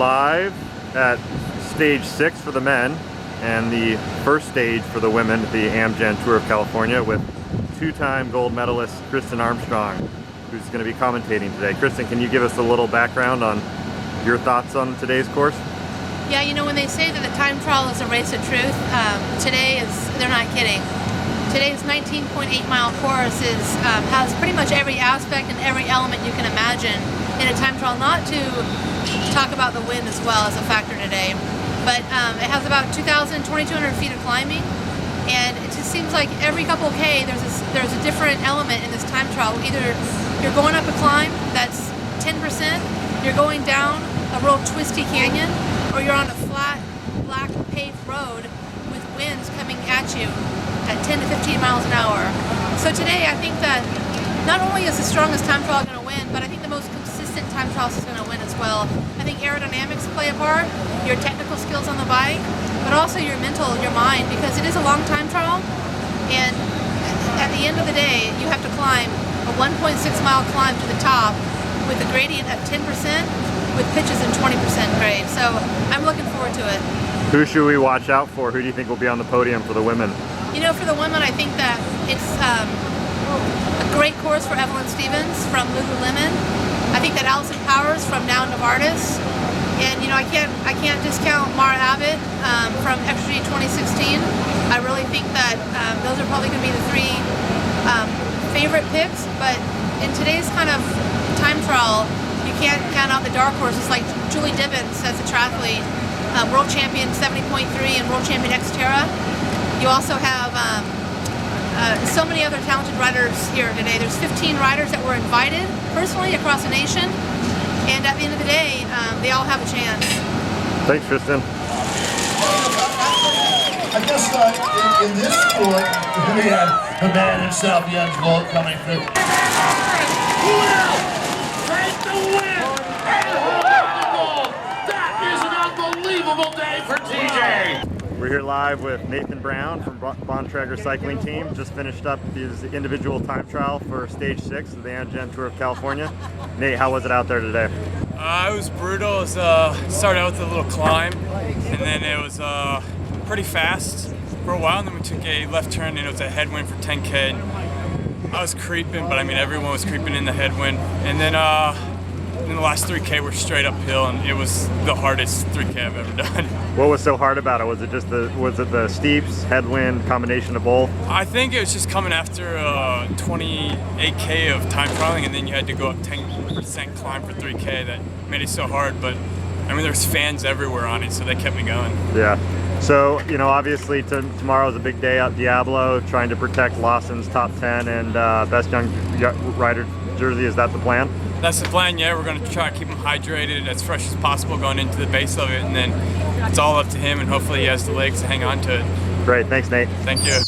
live at stage 6 for the men and the first stage for the women at the Amgen Tour of California with two-time gold medalist Kristin Armstrong, who's going to be commentating today. Kristin, can you give us a little background on your thoughts on today's course? Yeah, you know, when they say that the time trial is a race of truth, they're not kidding. Today's 19.8-mile course has pretty much every aspect and every element you can imagine in a time trial, not to talk about the wind as well as a factor today. But it has about 2,200 feet of climbing, and it just seems like every couple K there's a different element in this time trial. Either you're going up a climb that's 10%, you're going down a real twisty canyon, or you're on a flat, black paved road with winds coming at you at 10 to 15 miles an hour. So today I think that not only is the strongest time trial going to win, but I think the most consistent time trial is going to win as well. I think aerodynamics play a part, your technical skills on the bike, but also your mental, your mind, because it is a long time trial, and at the end of the day you have to climb a 1.6-mile climb to the top with a gradient of 10% with pitches in 20% grade. So I'm looking forward to it. Who should we watch out for? Who do you think will be on the podium for the women? You know, for the women, I think that it's a great course for Evelyn Stevens from Lululemon. I think that Allison Powers from Now Novartis, and you know, I can't discount Mara Abbott from Extra G 2016. I really think that those are probably going to be the three favorite picks. But in today's kind of time trial, you can't count out the dark horses like Julie Dibbins as a triathlete, world champion 70.3 and world champion Xterra. You also have so many other talented riders here today. There's 15 riders that were invited personally across the nation, and at the end of the day, they all have a chance. Thanks, Kristin. I guess in this sport, we have the man himself, Jens Volt, coming through. Take the win and hold the gold. That is an unbelievable day for TJ. We're here live with Nathan Brown from Bontrager Cycling Team. Just finished up his individual time trial for stage 6 of the Amgen Tour of California. Nate, how was it out there today? It was brutal. It started out with a little climb, and then it was pretty fast for a while, and then we took a left turn, and it was a headwind for 10K. I was creeping, but I mean everyone was creeping in the headwind, and then in the last 3K were straight uphill, and it was the hardest 3K I've ever done. What was so hard about it? Was it just the steeps, headwind, combination of both? I think it was just coming after 28K of time trialing, and then you had to go up 10% climb for 3K. That made it so hard, but I mean there's fans everywhere on it, so they kept me going. Yeah. So, you know, obviously tomorrow's a big day out Diablo, trying to protect Lawson's top 10 and best young rider jersey. Is that the plan? That's the plan, yeah. We're going to try to keep him hydrated, as fresh as possible going into the base of it, and then it's all up to him, and hopefully he has the legs to hang on to it. Great, thanks Nate. Thank you.